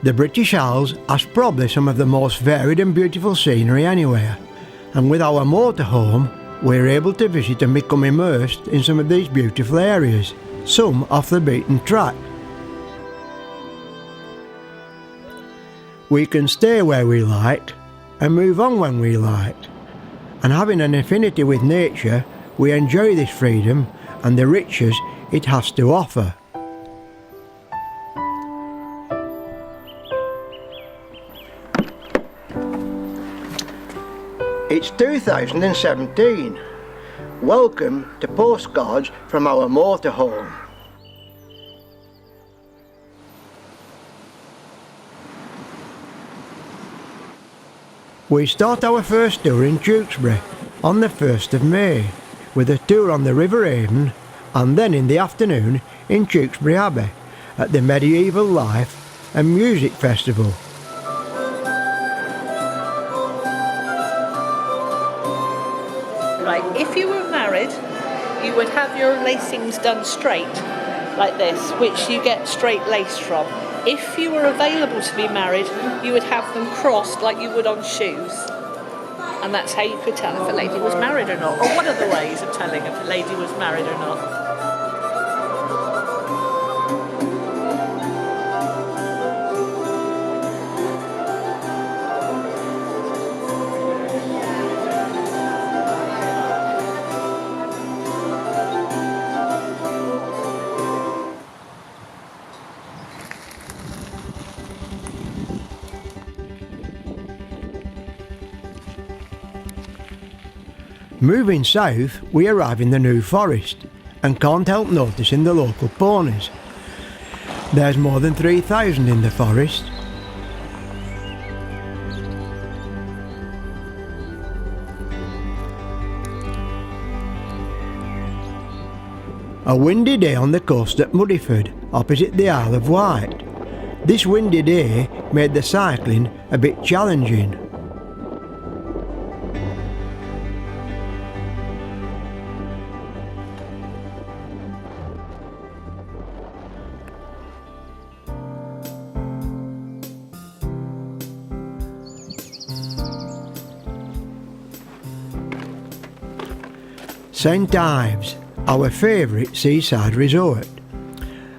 The British Isles has probably some of the most varied and beautiful scenery anywhere, and with our motorhome we're able to visit and become immersed in some of these beautiful areas, some off the beaten track. We can stay where we like and move on when we like, and having an affinity with nature, we enjoy this freedom and the riches it has to offer. It's 2017. Welcome to Postcards from our motorhome. We start our first tour in Tewkesbury on the 1st of May, with a tour on the River Avon, and then in the afternoon in Tewkesbury Abbey at the Medieval Life and Music Festival. Right, if you were married, you would have your lacings done straight, like this, which you get straight lace from. If you were available to be married, you would have them crossed like you would on shoes. And that's how you could tell if a lady was married or not, or one of the ways of telling if a lady was married or not. Moving south, we arrive in the New Forest and can't help noticing the local ponies. There's more than 3,000 in the forest. A windy day on the coast at Muddyford, opposite the Isle of Wight. This windy day made the cycling a bit challenging. St Ives, our favourite seaside resort,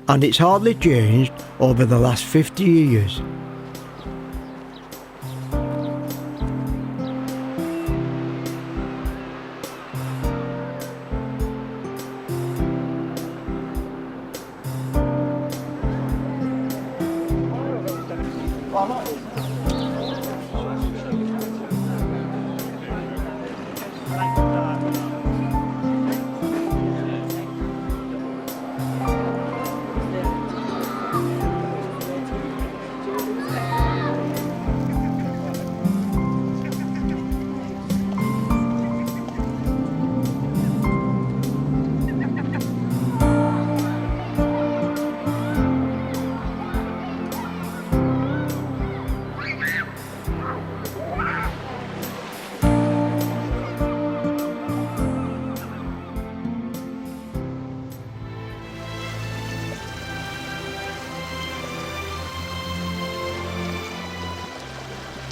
and it's hardly changed over the last 50 years.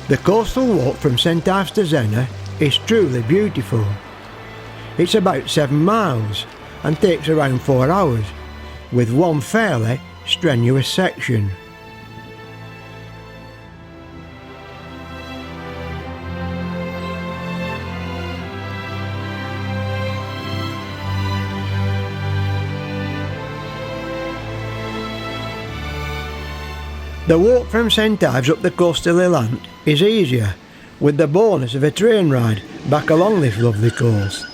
The coastal walk from St Ives to Zennor is truly beautiful. It's about 7 miles and takes around 4 hours, with one fairly strenuous section. The walk from St Ives up the coast to Lelant is easier, with the bonus of a train ride back along this lovely coast.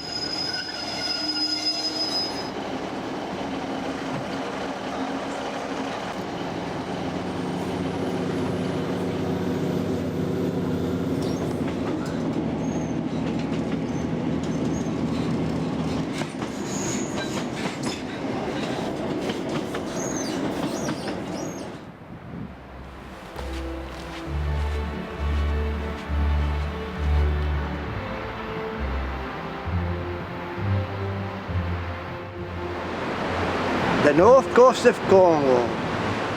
The north coast of Cornwall,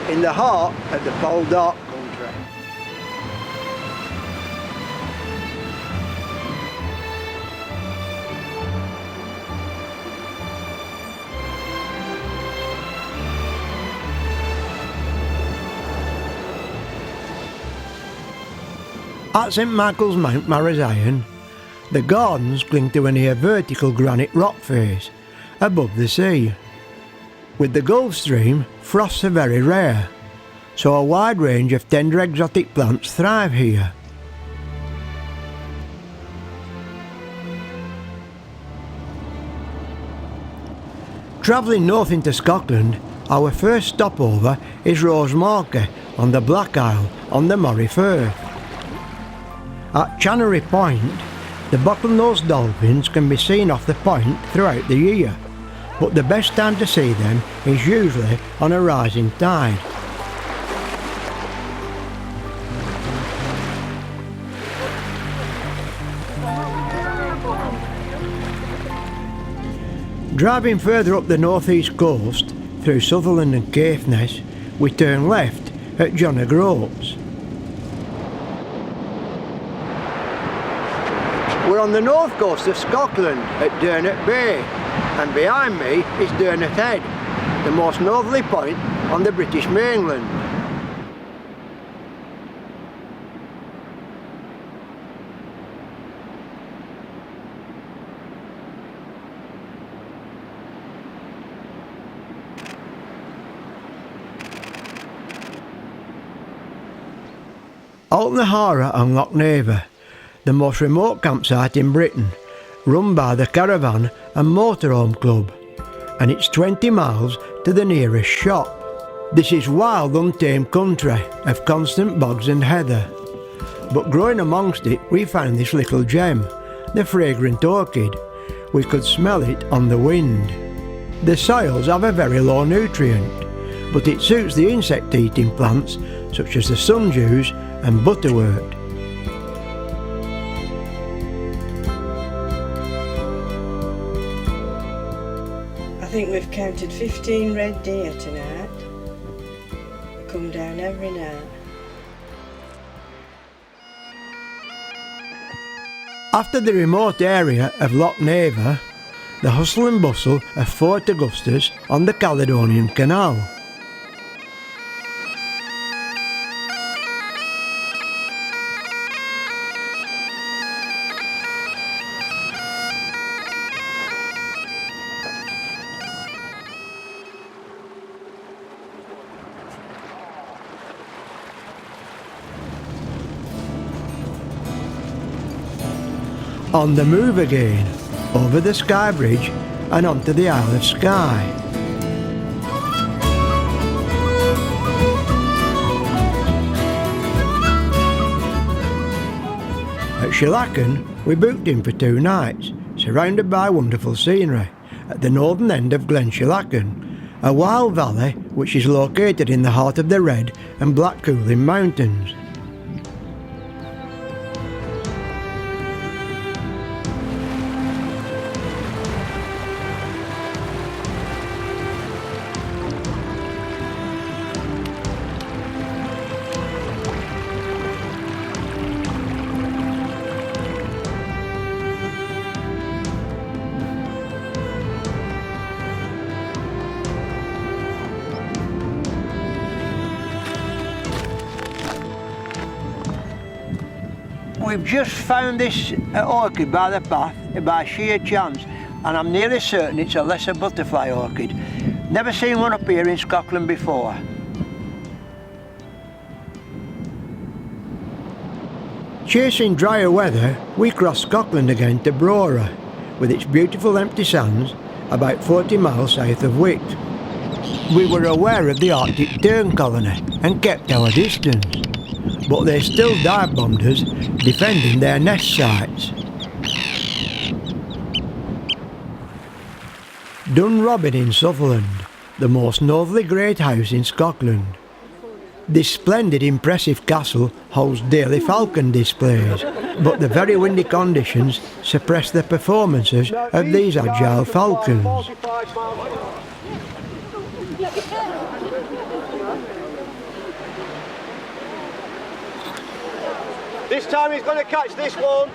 in the heart of the Poldark country. At St Michael's Mount Marazion, the gardens cling to a near vertical granite rock face above the sea. With the Gulf Stream, frosts are very rare, so a wide range of tender exotic plants thrive here. Travelling north into Scotland, our first stopover is Rosemarkie on the Black Isle on the Moray Firth. At Channery Point, the bottlenose dolphins can be seen off the point throughout the year, but the best time to see them is usually on a rising tide. Driving further up the northeast coast through Sutherland and Caithness, we turn left at John O'Groats. We're on the north coast of Scotland at Dernet Bay, and behind me is Dernet Head, the most northerly point on the British mainland. Altnahara and Loch Neva, the most remote campsite in Britain, run by the Caravan and Motorhome Club, and it's 20 miles to the nearest shop. This is wild, untamed country of constant bogs and heather, but growing amongst it we found this little gem, the fragrant orchid. We could smell it on the wind. The soils have a very low nutrient, but it suits the insect-eating plants such as the sundews and butterwort. I think we've counted 15 red deer tonight. They come down every night. After the remote area of Loch Neva, the hustle and bustle of Fort Augustus on the Caledonian Canal. On the move again, over the Skye Bridge and onto the Isle of Skye. At Shellacan, we booked in for 2 nights, surrounded by wonderful scenery, at the northern end of Glen Shellacan, a wild valley which is located in the heart of the Red and Black Cooling Mountains. We've just found this orchid by the path by sheer chance, and I'm nearly certain it's a lesser butterfly orchid. Never seen one up here in Scotland before. Chasing drier weather, we crossed Scotland again to Brora, with its beautiful empty sands about 40 miles south of Wick. We were aware of the Arctic tern colony and kept our distance, but they still dive bombed us, defending their nest sites. Dunrobin in Sutherland, the most northerly great house in Scotland. This splendid, impressive castle holds daily falcon displays, but the very windy conditions suppress the performances of these agile falcons. This time he's going to catch this one.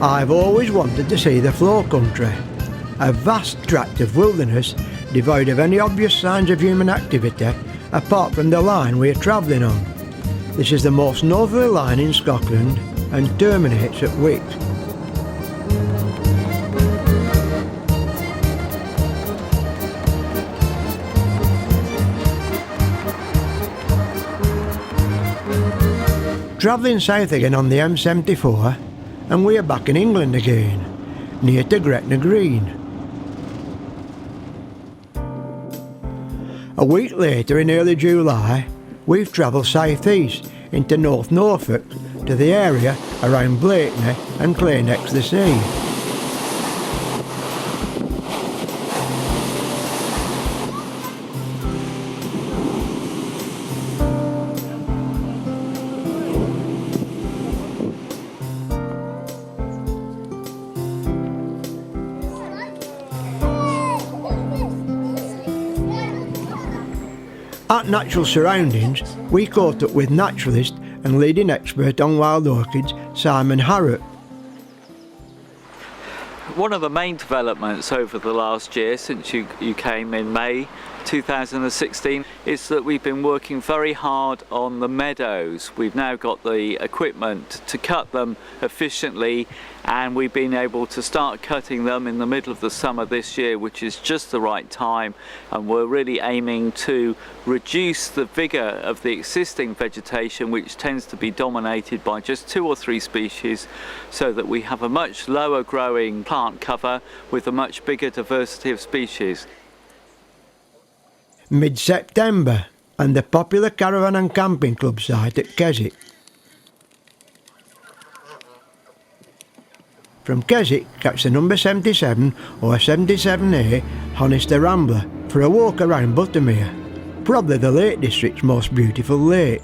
I've always wanted to see the Flow Country, a vast tract of wilderness devoid of any obvious signs of human activity apart from the line we are travelling on. This is the most northerly line in Scotland and terminates at Wick. Travelling south again on the M74, and we are back in England again, near to Gretna Green. A week later, in early July, we've travelled south-east into North Norfolk to the area around Blakeney and Clay-next-the-Sea. At Natural Surroundings, we caught up with naturalist and leading expert on wild orchids, Simon Harrott. One of the main developments over the last year, since you came in May 2016, is that we've been working very hard on the meadows. We've now got the equipment to cut them efficiently, and we've been able to start cutting them in the middle of the summer this year, which is just the right time, and we're really aiming to reduce the vigor of the existing vegetation, which tends to be dominated by just 2 or 3 species, so that we have a much lower growing plant cover with a much bigger diversity of species. Mid-September, and the popular caravan and camping club site at Keswick. From Keswick, catch the number 77 or 77A Honister Rambler for a walk around Buttermere, probably the Lake District's most beautiful lake.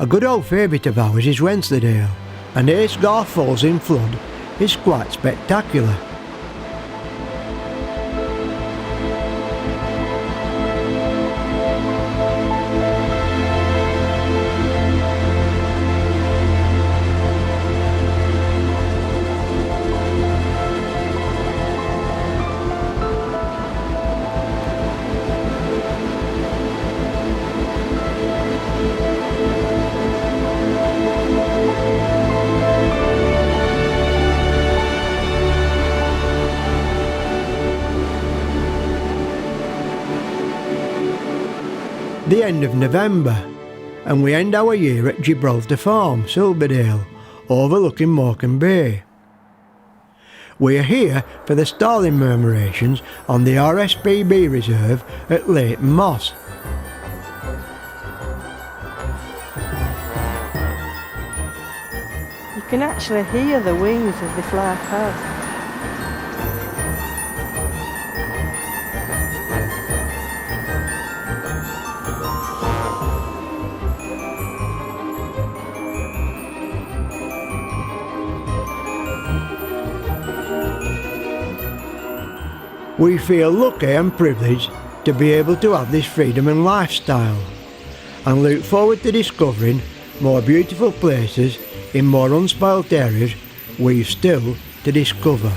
A good old favourite of ours is Wensleydale, and Aysgarth Falls in flood is quite spectacular. The end of November, and we end our year at Gibraltar Farm, Silverdale, overlooking Morecambe Bay. We are here for the starling murmurations on the RSPB reserve at Leighton Moss. You can actually hear the wings as they fly past. We feel lucky and privileged to be able to have this freedom and lifestyle, and look forward to discovering more beautiful places in more unspoilt areas we've still to discover.